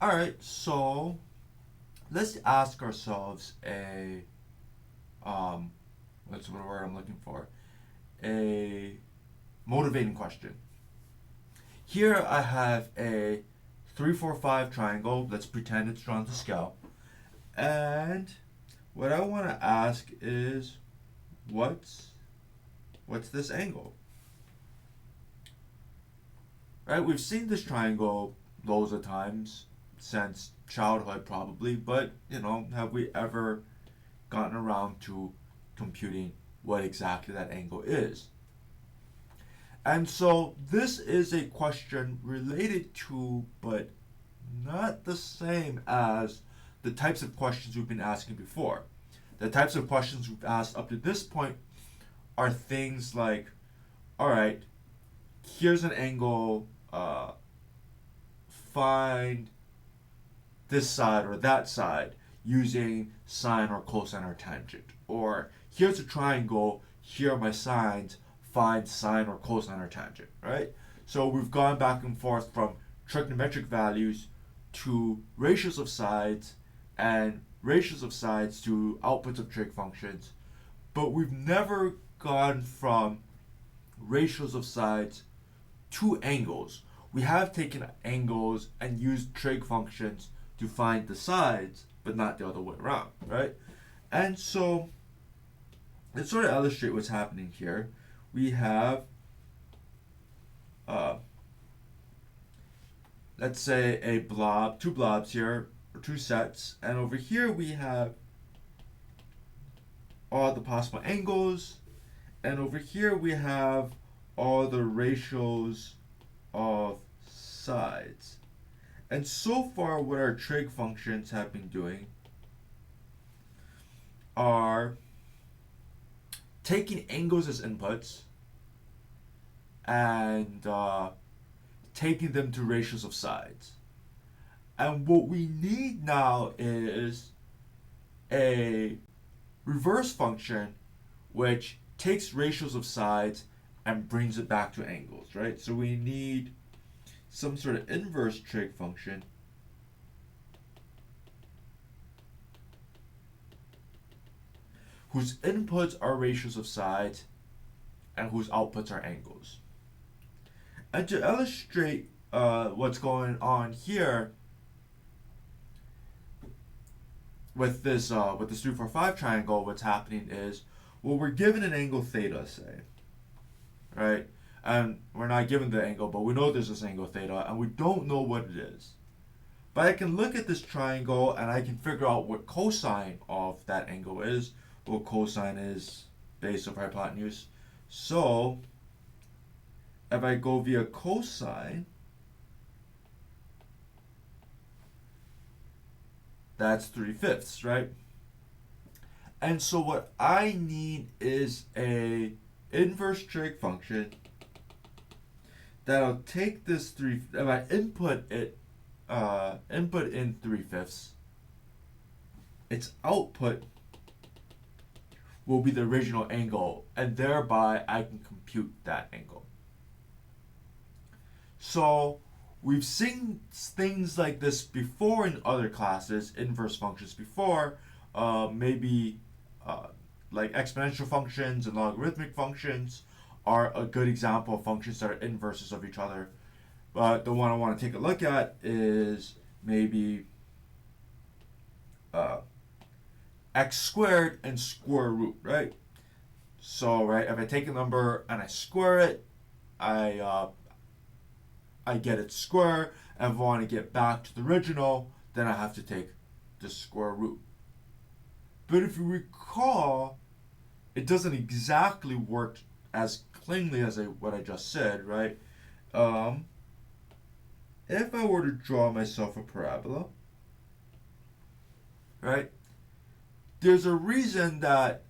Alright, so let's ask ourselves a what's the word I'm looking for? A motivating question. Here I have a 3, 4, 5 triangle. Let's pretend it's drawn to scale. And what I want to ask is what's this angle? Right? We've seen this triangle loads of times since childhood probably, but have we ever gotten around to computing what exactly that angle is? And so this is a question related to, but not the same as the types of questions we've been asking before. The types of questions we've asked up to this point are things like, all right, here's an angle, find this side or that side using sine or cosine or tangent. Or here's a triangle, here are my signs, find sine or cosine or tangent, right? So we've gone back and forth from trigonometric values to ratios of sides and ratios of sides to outputs of trig functions, but we've never gone from ratios of sides to angles. We have taken angles and used trig functions to find the sides, but not the other way around, right? And so, let's sort of illustrate what's happening here. We have, uh, let's say, a blob, two blobs here, or two sets, and over here we have all the possible angles, and over here we have all the ratios of sides. And so far what our trig functions have been doing are taking angles as inputs and taking them to ratios of sides. And what we need now is a reverse function which takes ratios of sides and brings it back to angles, right? So we need some sort of inverse trig function whose inputs are ratios of sides and whose outputs are angles. And to illustrate what's going on here with this 3, 4, 5 triangle, what's happening is, well, we're given an angle theta, say, right? And we're not given the angle, but we know there's this angle theta, and we don't know what it is. But I can look at this triangle and I can figure out what cosine of that angle is. Well, cosine is base over hypotenuse. So if I go via cosine, that's 3/5, right? And so what I need is a inverse trig function that'll take this if I input in 3/5, its output will be the original angle, and thereby I can compute that angle. So we've seen things like this before in other classes, inverse functions before, maybe like exponential functions and logarithmic functions are a good example of functions that are inverses of each other. But the one I want to take a look at is maybe x squared and square root, right? So, right, if I take a number and I square it, I get its square. And if I want to get back to the original, then I have to take the square root. But if you recall, it doesn't exactly work as cleanly as what I just said, right? If I were to draw myself a parabola, right, there's a reason that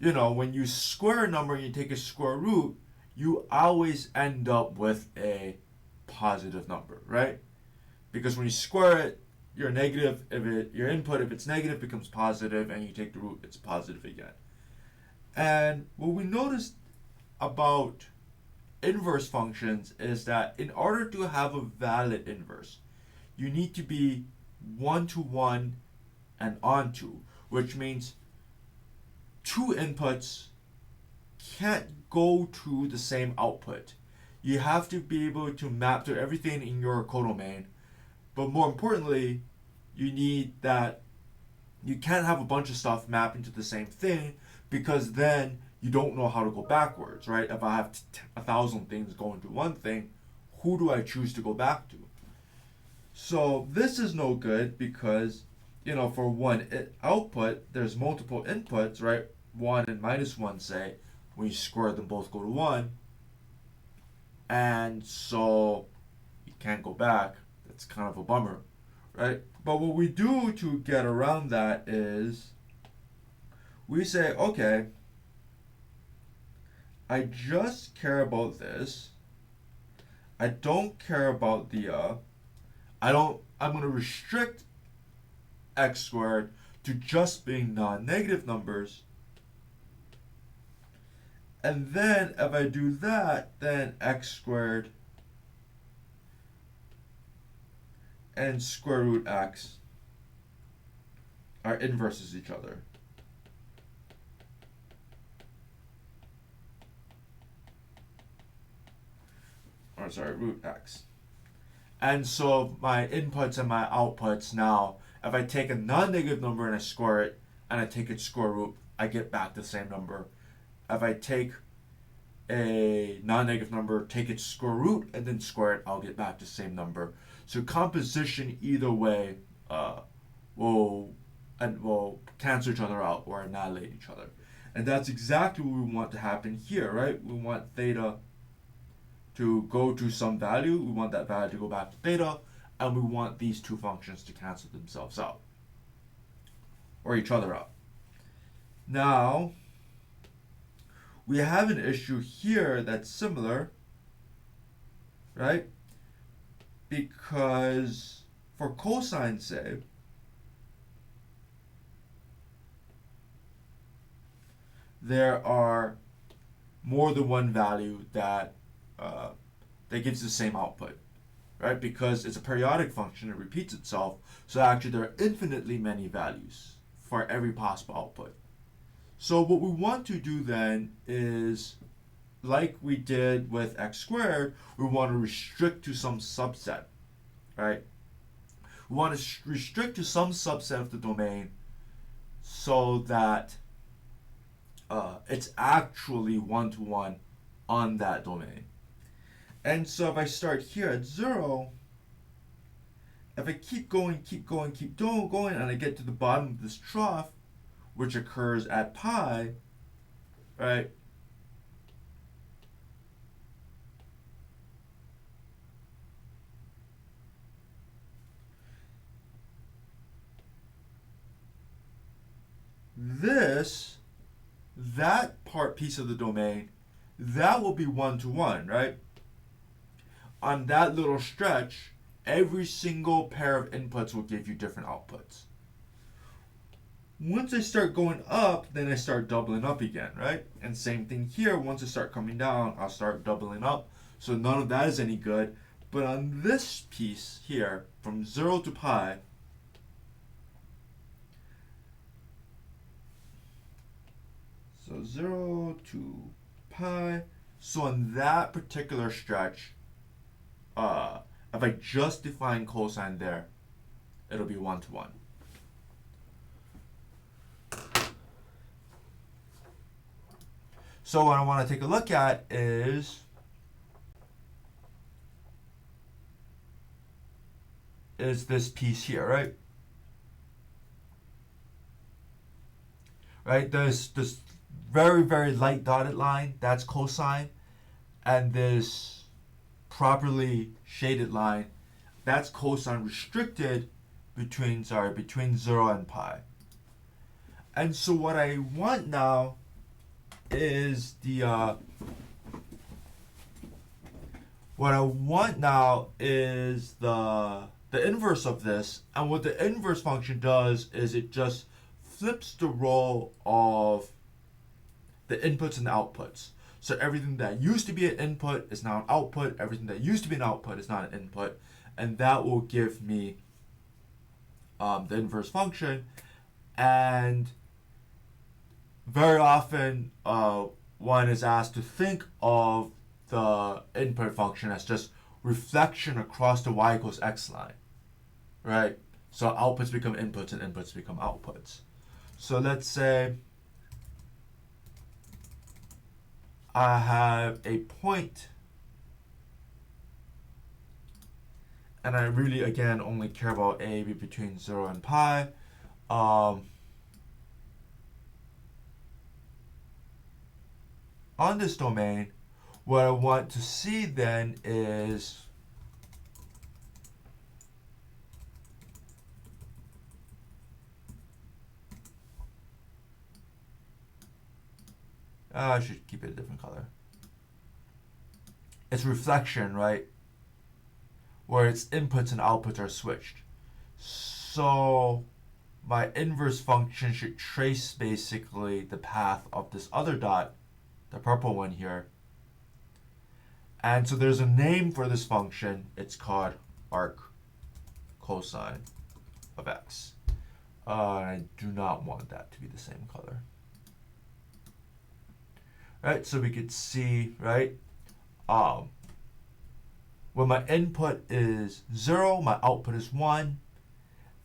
when you square a number and you take a square root, you always end up with a positive number, right? Because when you square it, your negative, your input, if it's negative, becomes positive, and you take the root, it's positive again. And what we noticed about inverse functions is that in order to have a valid inverse, you need to be 1-to-1 and onto, which means two inputs can't go to the same output. You have to be able to map to everything in your codomain, but more importantly, you need that you can't have a bunch of stuff map into the same thing, because then you don't know how to go backwards, right? If I have 1,000 things going to one thing, who do I choose to go back to? So this is no good because, for one output, there's multiple inputs, right? 1 and -1, say. When you square them, both go to 1. And so you can't go back. That's kind of a bummer, right? But what we do to get around that is we say, okay, I just care about this. I don't care about I'm going to restrict x squared to just being non-negative numbers. And then if I do that, then x squared and square root x are inverses each other. Or sorry, root x. And so my inputs and my outputs now, if I take a non-negative number and I square it, and I take its square root, I get back the same number. If I take a non-negative number, take its square root, and then square it, I'll get back the same number. So composition either way will cancel each other out or annihilate each other. And that's exactly what we want to happen here, right? We want theta to go to some value. We want that value to go back to theta, and we want these two functions to cancel themselves out or each other out. Now, we have an issue here that's similar, right? Because for cosine, say, there are more than one value that gives the same output, right? Because it's a periodic function, it repeats itself, so actually there are infinitely many values for every possible output. So what we want to do then is, like we did with x squared, we want to restrict to some subset, right? We want to restrict to some subset of the domain so that it's actually 1-to-1 on that domain. And so if I start here at 0, if I keep going, and I get to the bottom of this trough, which occurs at pi, right? That piece of the domain, that will be 1-to-1, right? On that little stretch, every single pair of inputs will give you different outputs. Once I start going up, then I start doubling up again, right? And same thing here, once I start coming down, I'll start doubling up. So none of that is any good. But on this piece here, from 0 to pi, so 0 to pi, so on that particular stretch, if I just define cosine there, it'll be 1-to-1. So what I want to take a look at is this piece here, right? Right, there's this very, very light dotted line, that's cosine, and this properly shaded line, that's cosine restricted between 0 and pi. And so what I want now is the inverse of this, and what the inverse function does is it just flips the role of the inputs and the outputs. So everything that used to be an input is now an output. Everything that used to be an output is not an input. And that will give me the inverse function. And very often one is asked to think of the input function as just reflection across the y equals x line, right? So outputs become inputs and inputs become outputs. So let's say I have a point, and I really, again, only care about a be between 0 and pi. On this domain, what I want to see then is I should keep it a different color. It's reflection, right? Where its inputs and outputs are switched. So my inverse function should trace basically the path of this other dot, the purple one here. And so there's a name for this function. It's called arc cosine of x. I do not want that to be the same color. Right, so we could see, right, when my input is 0, my output is 1,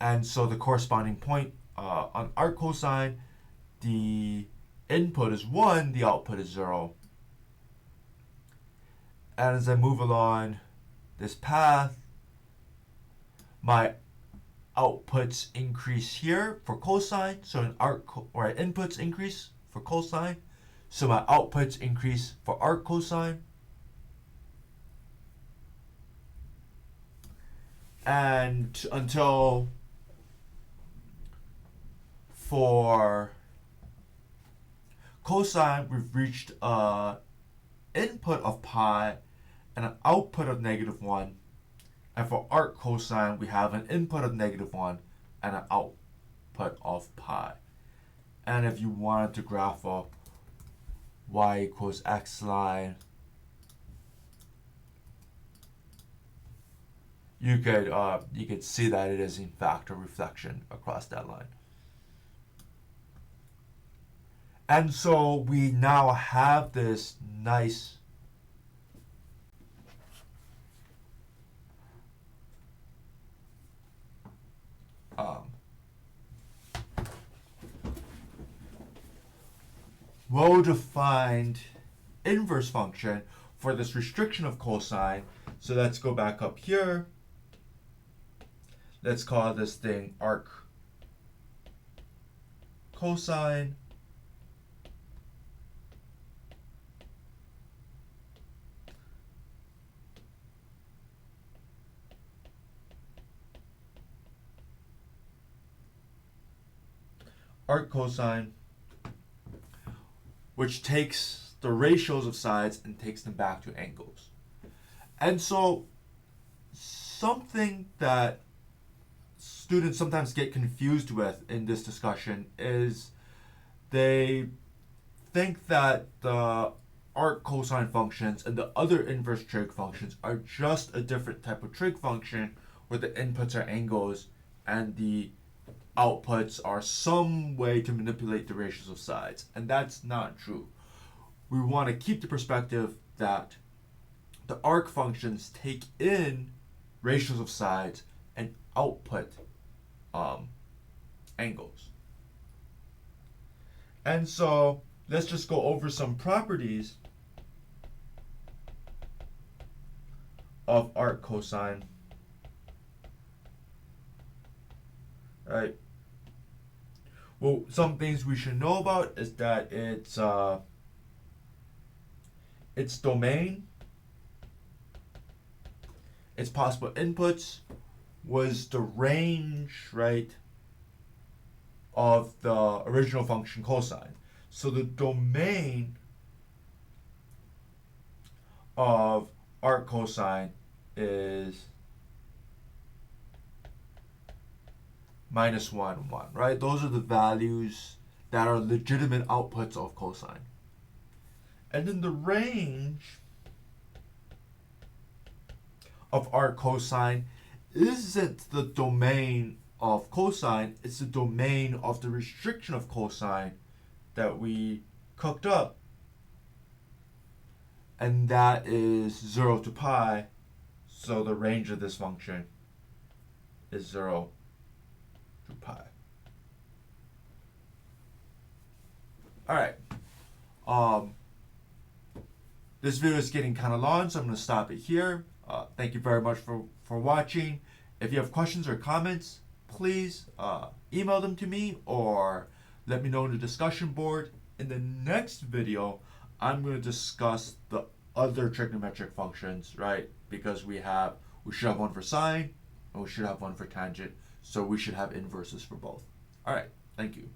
and so the corresponding point on arc cosine, the input is 1, the output is 0. And as I move along this path, my outputs increase here for cosine, so an or inputs increase for cosine, so my outputs increase for arc cosine. And until for cosine, we've reached an input of pi and an output of -1. And for arc cosine, we have an input of -1 and an output of pi. And if you wanted to graph a y equals x line, you could see that it is in fact a reflection across that line. And so we now have this nice well-defined inverse function for this restriction of cosine. So let's go back up here. Let's call this thing arc cosine. Arc cosine, which takes the ratios of sides and takes them back to angles. And so something that students sometimes get confused with in this discussion is they think that the arc cosine functions and the other inverse trig functions are just a different type of trig function where the inputs are angles and the outputs are some way to manipulate the ratios of sides. And that's not true. We want to keep the perspective that the arc functions take in ratios of sides and output angles. And so let's just go over some properties of arc cosine. Right. Well, some things we should know about is that its domain, its possible inputs, was the range, right, of the original function cosine. So the domain of arc cosine is -1, 1, right? Those are the values that are legitimate outputs of cosine. And then the range of arc cosine isn't the domain of cosine, it's the domain of the restriction of cosine that we cooked up. And that is 0 to pi. So the range of this function is 0 to pi. Alright. This video is getting kind of long, so I'm going to stop it here. Thank you very much for watching. If you have questions or comments, please email them to me or let me know in the discussion board. In the next video, I'm going to discuss the other trigonometric functions, right? Because we should have one for sine and we should have one for tangent, so we should have inverses for both. All right, thank you.